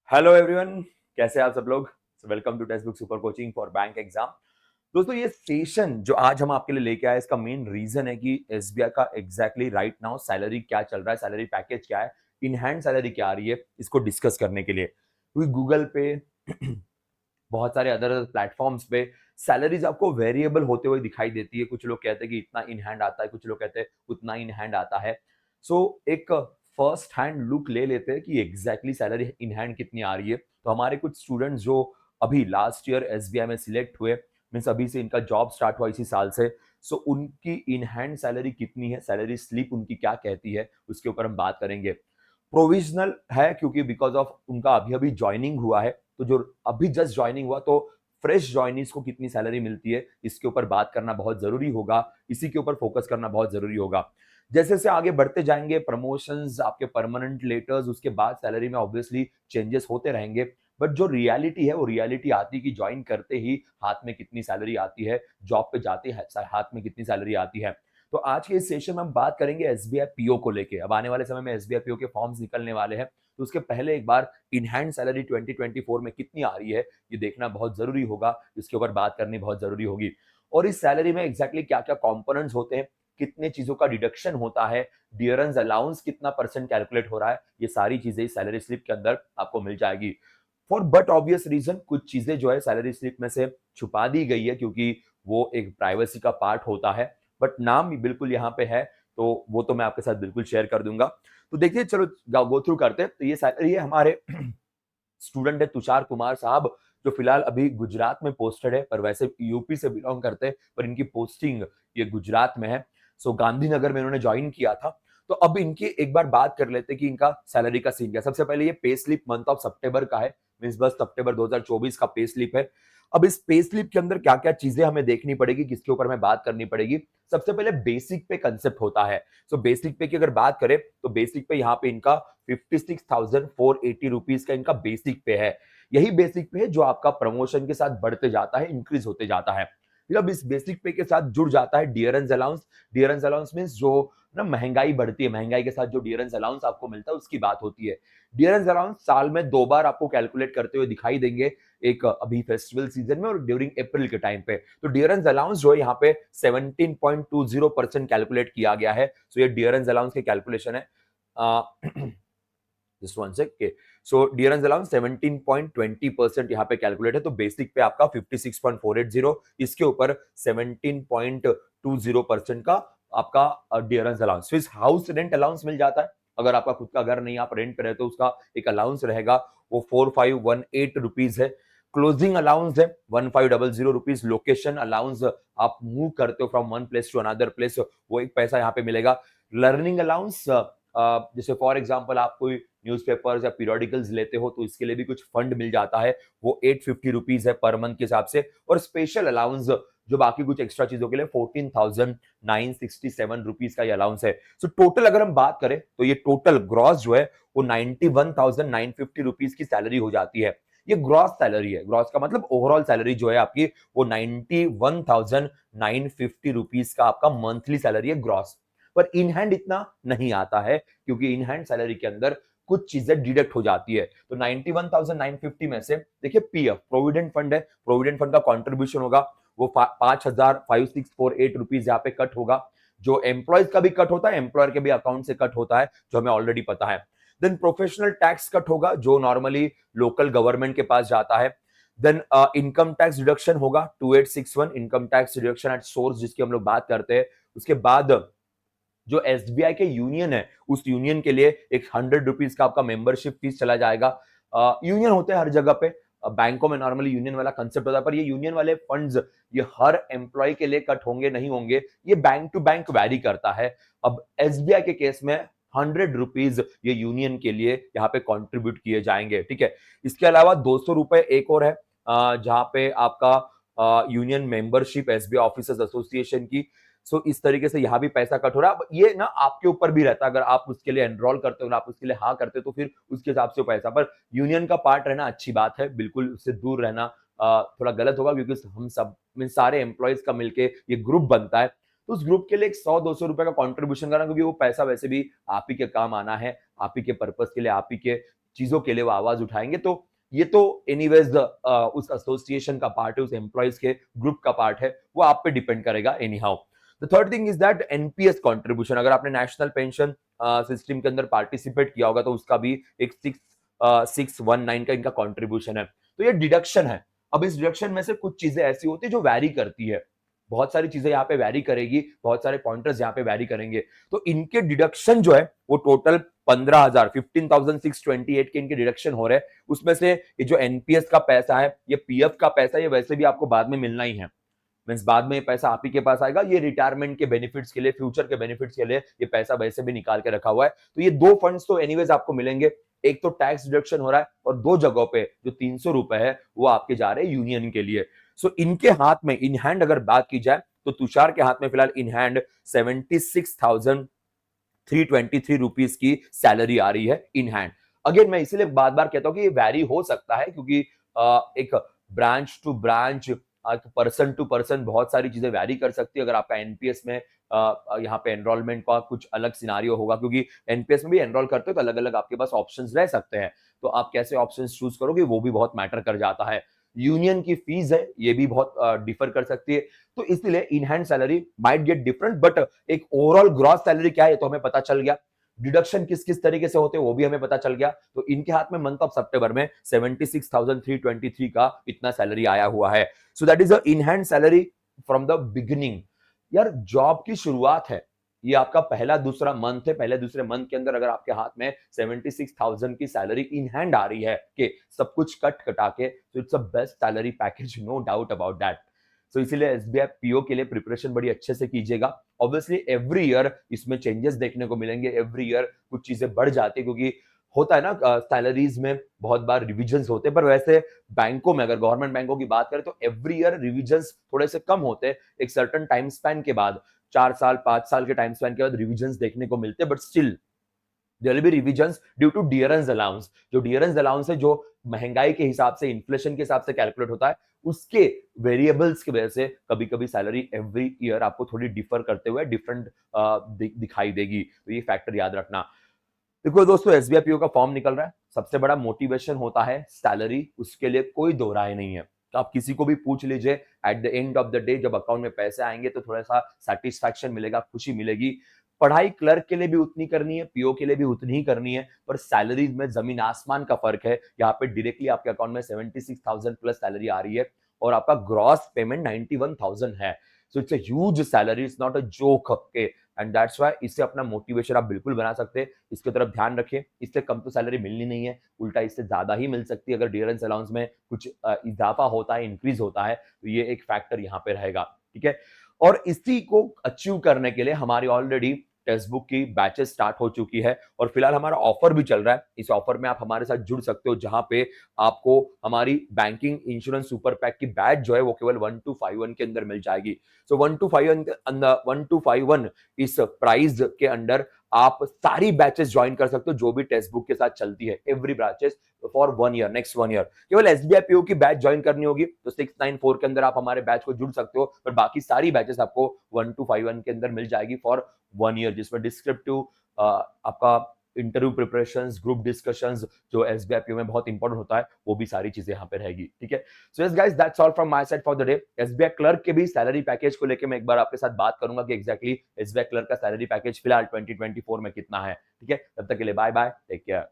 Hello everyone, कैसे हैं आप सब लोग। Welcome to textbook super coaching for bank exam. दोस्तों, ये सेशन जो आज हम आपके लिए लेके आए, इसका मेन रीजन है कि एसबीआई का एग्जैक्टली राइट नाउ सैलरी क्या चल रहा है, सैलरी पैकेज क्या है, इन हैंड सैलरी क्या आ रही है, इसको डिस्कस करने के लिए। क्योंकि गूगल पे बहुत सारे अदर प्लेटफॉर्म्स पे सैलरीज आपको वेरिएबल होते हुए दिखाई देती है। कुछ लोग कहते हैं कि इतना इन हैंड आता है, कुछ लोग कहते हैं उतना इन हैंड आता है। सो एक फर्स्ट हैंड लुक ले लेते हैं कि एग्जैक्टली सैलरी इन हैंड कितनी आ रही है। तो हमारे कुछ स्टूडेंट्स जो अभी लास्ट ईयर एसबीआई में सिलेक्ट हुए, मीन्स अभी से इनका जॉब स्टार्ट हुआ इसी साल से, सो उनकी इन हैंड सैलरी कितनी है, सैलरी स्लिप उनकी क्या कहती है, उसके ऊपर हम बात करेंगे। प्रोविजनल है क्योंकि बिकॉज ऑफ उनका अभी अभी ज्वाइनिंग हुआ है, तो जो अभी जस्ट ज्वाइनिंग हुआ, तो फ्रेश ज्वाइनिंग्स को कितनी सैलरी मिलती है, इसके ऊपर बात करना बहुत जरूरी होगा, इसी के ऊपर फोकस करना बहुत जरूरी होगा। जैसे जैसे आगे बढ़ते जाएंगे, प्रमोशंस, आपके परमानेंट लेटर्स, उसके बाद सैलरी में ऑब्वियसली चेंजेस होते रहेंगे। बट जो रियलिटी है वो रियलिटी आती है कि ज्वाइन करते ही हाथ में कितनी सैलरी आती है, जॉब पे जाते हाथ में कितनी सैलरी आती है। तो आज के इस सेशन में हम बात करेंगे एसबीआई पीओ को लेके। अब आने वाले समय में एसबीआई पीओ के फॉर्म्स निकलने वाले हैं, तो उसके पहले एक बार इन हैंड सैलरी 2024 में कितनी आ रही है, ये देखना बहुत जरूरी होगा, इसके ऊपर बात करनी बहुत जरूरी होगी। और इस सैलरी में एग्जैक्टली क्या क्या कॉम्पोनेंट्स होते हैं, कितने चीजों का डिडक्शन होता है, डियरेंस अलाउंस कितना परसेंट कैलकुलेट हो रहा है, ये सारी चीजें इस सैलरी स्लिप के अंदर आपको मिल जाएगी। फॉर बट ऑब्वियस रीजन कुछ चीजें जो है सैलरी स्लिप में से छुपा दी गई है, क्योंकि वो एक प्राइवेसी का पार्ट होता है। बट नाम भी बिल्कुल यहाँ पे है, तो वो तो मैं आपके साथ बिल्कुल शेयर कर दूंगा। तो देखिए, चलो गो थ्रू करते हैं। तो ये सैलरी है हमारे स्टूडेंट है तुषार कुमार साहब, जो फिलहाल अभी गुजरात में पोस्टेड है, पर वैसे यूपी से बिलोंग करते हैं, पर इनकी पोस्टिंग ये गुजरात में है। सो गांधीनगर में इन्होंने ज्वाइन किया था। तो अब इनकी एक बार बात कर लेते हैं कि इनका सैलरी का सीन क्या। सबसे पहले ये पे स्लिप मंथ ऑफ सितंबर का है, मींस बस सितंबर 2024 का पे स्लिप है। अब इस पे स्लिप के अंदर क्या क्या चीजें हमें देखनी पड़ेगी, किसके ऊपर हमें बात करनी पड़ेगी। सबसे पहले बेसिक पे कंसेप्ट होता है। सो बेसिक पे की अगर बात करें, तो बेसिक पे यहाँ पे इनका 56,480 रुपीज का इनका बेसिक पे है। यही बेसिक पे है जो आपका प्रमोशन के साथ बढ़ते जाता है, इंक्रीज होते जाता है। अब इस बेसिक पे के साथ जुड़ जाता है dearness allowance. Dearness allowance means जो ना महंगाई बढ़ती है, महंगाई के साथ जो डियरेंस अलाउंस आपको मिलता है उसकी बात होती है। डियरेंस अलाउंस साल में 2 बार आपको कैलकुलेट करते हुए दिखाई देंगे, एक अभी फेस्टिवल सीजन में और ड्यूरिंग अप्रैल के टाइम पे। तो डियरेंस अलाउंस जो है यहाँ पे 17.20% कैलकुलेट किया गया है। सो ये डियरेंस अलाउंस के कैलकुलेशन है। जस्ट वन सेक के। सो डियरेंस अलाउंस 17.20% यहाँ पे कैलकुलेट है। तो बेसिक पे आपका 56.480, इसके ऊपर 17.20% का आपका डियरेंस अलाउंस। फिर हाउस रेंट अलाउंस मिल जाता है। अगर आपका खुद का घर नहीं, आप रेंट पे रहते हो, उसका एक अलाउंस रहेगा, वो 4518 रुपीज है। क्लोजिंग अलाउंस है 1500 रुपीज। लोकेशन अलाउंस, आप मूव करते हो from one place to another place, वो एक पैसा यहाँ पे मिलेगा। लर्निंग अलाउंस, जैसे फॉर एग्जांपल आप कोई न्यूज़पेपर्स या पीरियोडिकल्स लेते हो, तो इसके लिए भी कुछ फंड मिल जाता है, वो 850 रुपीज है पर मंथ के हिसाब से। और स्पेशल अलाउंस जो बाकी कुछ एक्स्ट्रा चीजों के लिए 14,967 रुपीज का ये अलाउंस है। सो टोटल अगर हम बात करें, तो ये टोटल ग्रॉस जो है वो 91,950 रुपीज की सैलरी हो जाती है। ये ग्रॉस सैलरी है। ग्रॉस का मतलब ओवरऑल सैलरी जो है आपकी, वो 91,950 रुपीज का आपका मंथली सैलरी है ग्रॉस। पर इन हैंड इतना नहीं आता है, क्योंकि इन हैंड सैलरी के अंदर कुछ चीजें डिडक्ट हो जाती है। तो 91,950 में से देखिए, पीएफ प्रोविडेंट फंड है, प्रोविडेंट फंड का कंट्रीब्यूशन होगा, वो 5,5648 रुपीज यहाँ पे कट होगा। जो एम्प्लॉयज का भी कट होता है, एम्प्लॉयर के भी अकाउंट से कट होता है, जो हमें ऑलरेडी पता है। देन प्रोफेशनल टैक्स कट होगा, जो नॉर्मली लोकल गवर्नमेंट के पास जाता है। देन इनकम टैक्स डिडक्शन होगा 2861, income tax deduction at source, जिसकी हम लोग बात करते हैं। उसके बाद जो एसबीआई के यूनियन है, उस यूनियन के लिए एक 100 रुपीज का आपका मेंबरशिप फीस चला जाएगा। यूनियन होते हैं हर जगह पे, बैंकों में नॉर्मली यूनियन वाला कंसेप्ट होता है, पर ये यूनियन वाले फंड्स ये हर एम्प्लॉय के लिए कट होंगे नहीं होंगे, ये बैंक टू बैंक वैरी करता है। अब एसबीआई के केस में 100 रुपीज ये यूनियन के लिए यहाँ पे कंट्रीब्यूट किए जाएंगे, ठीक है। इसके अलावा 200 रुपए एक और है, जहां पे आपका union membership SBI officers association की। सो इस तरीके से यहाँ भी पैसा कट हो रहा है। अब ये ना आपके ऊपर भी रहता है, अगर आप उसके लिए एनरोल करते हो ना, आप उसके लिए हाँ करते हो, तो फिर उसके हिसाब से पैसा। पर यूनियन का पार्ट रहना अच्छी बात है, बिल्कुल उससे दूर रहना थोड़ा गलत होगा, क्योंकि हम सब में सारे एम्प्लॉयज का मिलके ये ग्रुप बनता है। तो उस ग्रुप के लिए एक 100-200 रुपए का कॉन्ट्रीब्यूशन करना, क्योंकि वो पैसा वैसे भी आप ही के काम आना है, आप ही के पर्पज के लिए, आप ही के चीजों के लिए वो आवाज उठाएंगे। तो ये तो एनीवेज उस एसोसिएशन का पार्ट है, उस एम्प्लॉयज के ग्रुप का पार्ट है, वो आप पे डिपेंड करेगा any how. The third thing is that NPS contribution, अगर आपने नेशनल पेंशन सिस्टम के अंदर पार्टिसिपेट किया होगा तो उसका भी एक 619 का इनका कॉन्ट्रीब्यूशन है। तो ये डिडक्शन है। अब इस डिडक्शन में से कुछ चीजें ऐसी होती है जो वैरी करती है, बहुत सारी चीजें यहाँ पे वैरी करेगी, बहुत सारे पॉइंटर्स यहाँ पे वैरी करेंगे। तो इनके डिडक्शन जो है वो टोटल 15,000 15,628 के इनके डिडक्शन हो रहे हैं। उसमें से ये जो एनपीएस का पैसा है, ये पीएफ का पैसा है, ये वैसे भी आपको बाद में मिलना ही है। मींस बाद में ये पैसा आप ही के पास आएगा, ये रिटायरमेंट के बेनिफिट्स के लिए, फ्यूचर के बेनिफिट्स के लिए ये पैसा वैसे भी निकाल के रखा हुआ है। तो ये दो फंड्स तो एनीवेज आपको मिलेंगे। एक तो टैक्स डिडक्शन हो रहा है और दो जगहों पे जो 300 रुपए है वो आपके जा रहे हैं यूनियन के लिए। सो इनके हाथ में इन हैंड अगर बात की जाए तो तुषार के हाथ में फिलहाल इन हैंड 76,323 रुपीज की सैलरी आ रही है इन हैंड। अगेन मैं इसीलिए बार बार कहता हूं कि ये वैरी हो सकता है, क्योंकि एक branch to branch, person to person बहुत सारी चीजें वैरी कर सकती है। अगर आपका एनपीएस में यहाँ पे एनरोलमेंट का कुछ अलग सिनारियो होगा, क्योंकि एनपीएस में भी एनरोल करते हो तो अलग अलग आपके पास ऑप्शंस रह सकते हैं, तो आप कैसे ऑप्शंस चूज करोगे वो भी बहुत मैटर कर जाता है। यूनियन की फीस है ये भी बहुत डिफर कर सकती है। तो इसलिए in hand salary might get different, but एक ओवरऑल ग्रॉस सैलरी क्या है तो हमें पता चल गया। डिडक्शन किस किस तरीके से होते हैं वो भी हमें पता चल गया। तो इनके हाथ में मंथ ऑफ सितंबर में 76,323 का इतना सैलरी आया हुआ है। So that is a in hand salary from the beginning. यार जॉब की शुरुआत है, ये आपका पहला दूसरा मंथ है, पहले दूसरे मंथ के अंदर अगर आपके हाथ में 76,000 की सैलरी इन हैंड आ रही है कि सब कुछ कट कटा के, तो it's a best salary package, no doubt about that. So इसीलिए एसबीआई पीओ के लिए प्रिपरेशन बड़ी अच्छे से कीजिएगा। ऑब्वियसली एवरी ईयर इसमें चेंजेस देखने को मिलेंगे, एवरी ईयर कुछ चीजें बढ़ जाती है, क्योंकि होता है ना सैलरीज में बहुत बार रिविजन्स होते हैं, पर वैसे बैंकों में अगर गवर्नमेंट बैंकों की बात करें तो एवरी ईयर रिविजन्स थोड़े से कम होते हैं, एक सर्टन टाइम स्पैन के बाद, 4 साल 5 साल के टाइम स्पैन के बाद रिविजन्स देखने को मिलते हैं। But still there will be revisions due to dearness allowance. जो डियरेंस अलाउंस है, जो महंगाई के हिसाब से, इन्फ्लेशन के हिसाब से कैलकुलेट होता है, उसके वेरिएबल्स की वजह से कभी कभी सैलरी एवरी ईयर आपको थोड़ी डिफर करते हुए डिफरेंट दिखाई देगी। तो ये फैक्टर याद रखना। देखो दोस्तों, एसबीआई पीओ का फॉर्म निकल रहा है, सबसे बड़ा मोटिवेशन होता है सैलरी, उसके लिए कोई दो राय नहीं है। तो आप किसी को भी पूछ लीजिए, at the end of the day जब अकाउंट में पैसे आएंगे तो थोड़ा सा सेटिस्फैक्शन मिलेगा, खुशी मिलेगी। पढ़ाई क्लर्क के लिए भी उतनी करनी है, पीओ के लिए भी उतनी ही करनी है, पर सैलरी में जमीन आसमान का फर्क है। यहाँ पे डायरेक्टली आपके अकाउंट में 76,000 प्लस सैलरी आ रही है और आपका ग्रॉस पेमेंट 91,000 है। So it's a huge salary, it's not a joke के, एंड दैट्स व्हाई इससे अपना मोटिवेशन आप बिल्कुल बना सकते हैं। इसके तरफ ध्यान रखें, इससे कम तो सैलरी मिलनी नहीं है, उल्टा इससे ज्यादा ही मिल सकती है। अगर डियरेंस अलाउंस में कुछ इजाफा होता है, इंक्रीज होता है, तो ये एक फैक्टर यहाँ पे रहेगा। ठीक है, और इसी को अचीव करने के लिए हमारी ऑलरेडी टेक्स्ट बुक की बैचेस स्टार्ट हो चुकी है और फिलहाल हमारा ऑफर भी चल रहा है। इस ऑफर में आप हमारे साथ जुड़ सकते हो, जहां पे आपको हमारी बैंकिंग इंश्योरेंस सुपर पैक की बैच जो है वो केवल 1251 के अंदर मिल जाएगी। सो 1251 इस प्राइस के अंडर आप सारी बैचेस ज्वाइन कर सकते हो जो भी टेक्स्ट बुक के साथ चलती है, every batches for 1 year, next 1 year. केवल एसबीआई पीओ की बैच ज्वाइन करनी होगी तो 694 के अंदर आप हमारे बैच को जुड़ सकते हो, पर बाकी सारी बैचेस आपको 1251 के अंदर मिल जाएगी फॉर 1 ईयर, जिसमें डिस्क्रिप्टिव आपका इंटरव्यू प्रिपरेशंस, ग्रुप डिस्कशंस, जो एसबीआई पीओ में बहुत इंपॉर्टेंट होता है, वो भी सारी चीजें यहाँ पे रहेगी। ठीक है, so yes guys, that's all from my side for the day. SBI clerk के भी सैलरी पैकेज को लेकर मैं एक बार आपके साथ बात करूंगा कि एग्जैक्टली एसबीआई क्लर्क का सैलरी पैकेज फिलहाल 2024 में कितना है। ठीक है, तब तक के लिए बाय बाय, टेक केयर।